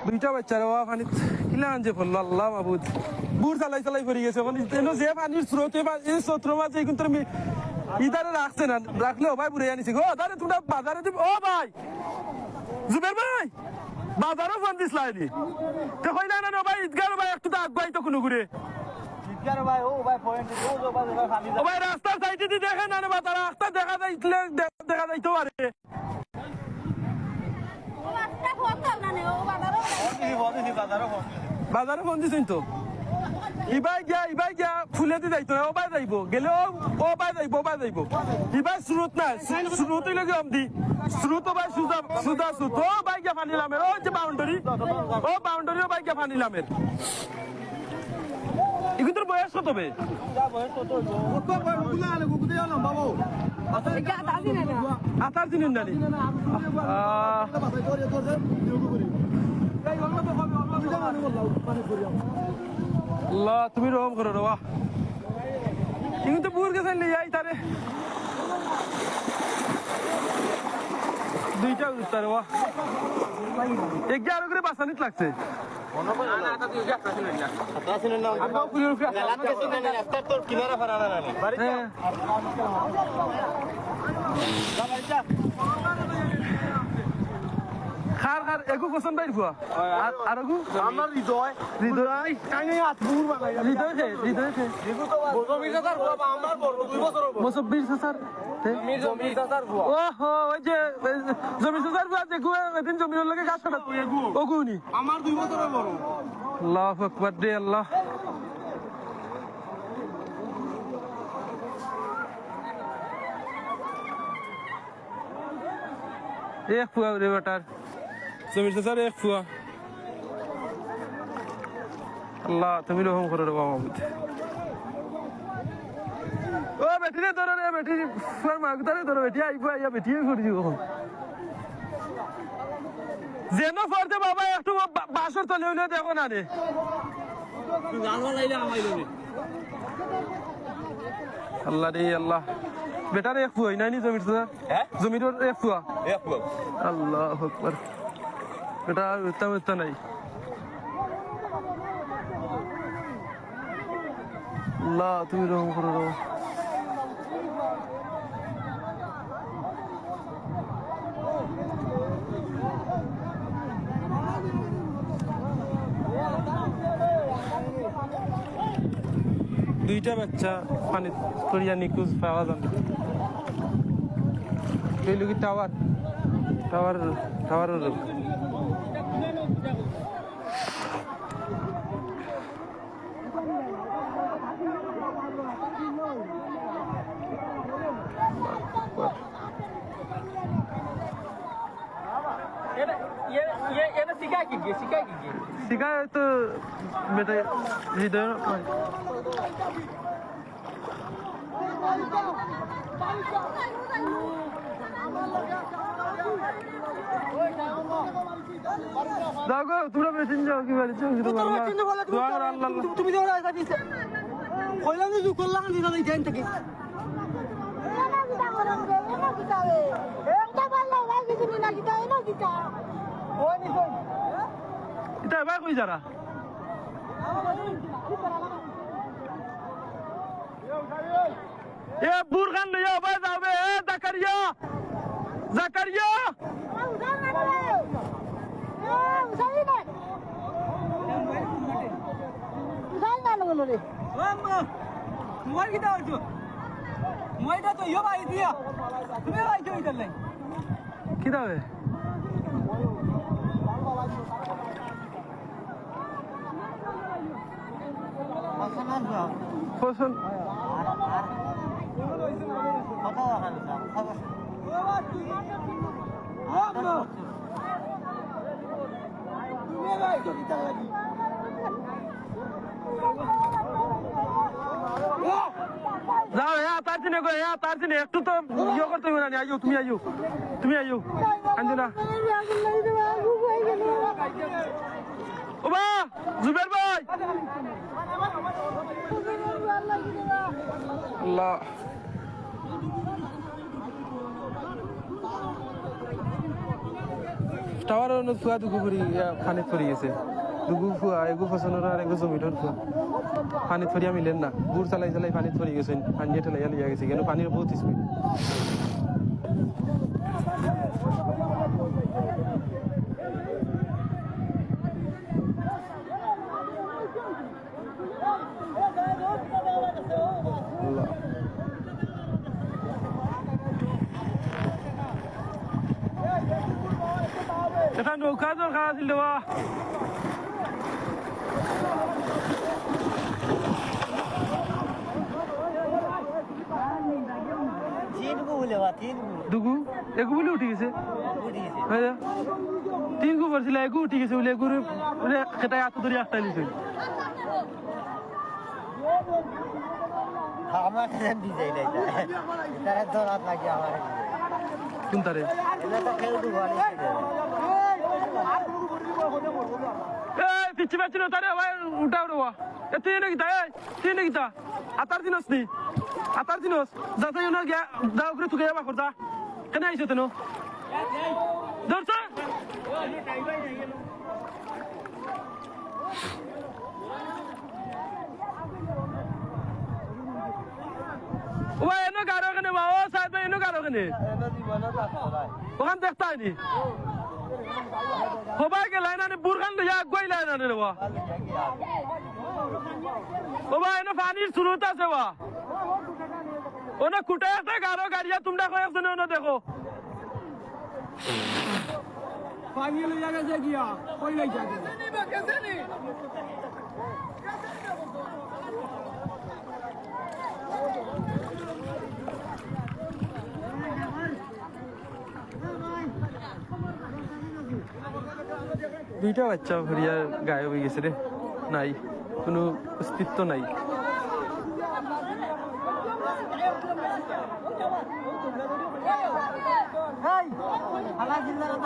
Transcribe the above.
দুইটা বাচ্চারা পানি কিলা আনছে পড়লো আল্লাহ মাহবুদ বুড় চালাই চালাই পড়ে গেছে যে পানির স্রোতে এই স্রোত্র মাঝে কিন্তু তুমি ইদারে রাখছে না রাখলে ও ভাই বুড়ে আনিছি গো দাঁড়ে তোমরা বাজারে দিব ও ভাই জুবের ভাই বাজারও ফোন দিস লাইনি তো কইলা না ভাই ঈদগার ভাই একটু তো আগুয়াই তো কোনো ঘুরে ও ভাই রাস্তার সাইডে দিয়ে দেখে না বা তারা রাস্তা দেখা যাইলে দেখা যাইতে পারে বাজারে ফোন দিছেন তো ইবাই গিয়া ফুলেতে যাইতো না ও বাই যাইব গেলে ও বাই যাইব ইবাই স্রোত না স্রোত লাগে আমদি স্রোত বাই সুদা সুত ও বাই গিয়া পানি লামের ও যে বাউন্ডারি ও বাই গিয়া পানি লামের এগুলো তোর বয়স কত বে আতার দিনের নানি আল্লাহ তুমি রহম করো রা কিন্তু বুর গেছে লিয়াই তারে দুইটা উত্তর ওয়া এগিয়ে আরো করে বাসানিত লাগছে খার খার এগু পছন্দ বাইর ফুয়া আর এগু আমার হৃদয় কাঙে আতপুর বানাই হৃদয় আমার বড় 2 বছর হবে 24000 ওহো ওই যে জমি সাজার ফুয়া যে গুয়া এদিন জমির লগে গাছ কাটা ওগুনি আমার 2 বছরের বড় আল্লাহু আকবার দে আল্লাহ এক ফুয়া রে বেটার জমির সাজার এক ফুয়া আল্লাহ তুমি রহম করো রে বাবা ও বেটি রে ধরো রে বেটি ফুয়ার মাগদারে ধরো বেটি আইবো আইয়া বেটি করছি কখন যেন ফরতে বাবা একটু বাসর তলে হইলে দেখো না রে আল্লাহ রে আল্লাহ বেটার এক ফুয়াই নাই নি জমির জমির এক ফুয়া আল্লাহ আকবার বেটা উত্তম নাই আল্লাহ তুমি রহম করো দুইটা বাচ্চা পানি করিয়া নিখোঁজ পাওয়া যাবে এই লোক টাওয়ার লোক শিকায় তো বেটা হৃদয় যাও গো তোমরা বেটিন যাও কি বলে তুমি কইলাম যে করলাম দিনা এই টাইম থেকে এটা ভাই কই যারা এ বুরখান লইয়া ভাই যাবে এ জাকারিয়া মোবাইল কিটা হইছো মোবাইলটা তো ইয়া ভাই দিয়া তুমি ভাইছো ইদার লাই কি দাবে পছন্দ যাও হ্যাঁ তার দিনে গো হ্যাঁ তার দিনে একটু তো ইয়ে করতে হবে না আইও তুমি আইও আঞ্জনা ও বা জুবের ভাই আল্লাহ টাওয়ারের ফুয়া দুগু ভরি পানি থরি গেছে দুগু ফুয়া এগু ফসলের আর এগু জমিটার ফুয়া পানি থরিয়া মিলেন না বুড় চালাই চালাই পানি থরি গেছেন পানি ঠেলাইয়া লিয়া গেছে কেন পানির বহুত স্পিড এটা নৌকা দরকার আছিল বা দুগু এগু বলে উঠে গেছে তিন গু পড়ছিল এগু উঠে গেছে বলে এগুর সেটাই এত ধরে একটা নিছে আমার ডিজাইন এটা ধরা লাগে আমার কোন তারে পিচ্ছি পাচ্ছি না তারে উঠা উঠা তুই নাকি তা তুই নাকি তা আতার দিনস নি আতার দিনস যাতে ওনার দা উপরে তুকে যাবা করতা কেন আইছো তেন ধরছ ও এনো গারো কেন বা ও সাহেব এনো গারো কেন ওখান দেখতে হয়নি সবাই গেলাই না বুরখান লইয়া আগুয়াই লাই না রে বা ও ভাই এনো পানির স্রোত আছে বা ওনা কুটে আছে গারো গাড়িয়া তোমরা কই আছে না দেখো পানি লইয়া গেছে গিয়া কই লাই যাবে দুইটা বাচ্চা হরিয়া গায়েব হয়ে গেছে রে নাই কোনো অস্তিত্ব নাই হালা জিল্লারা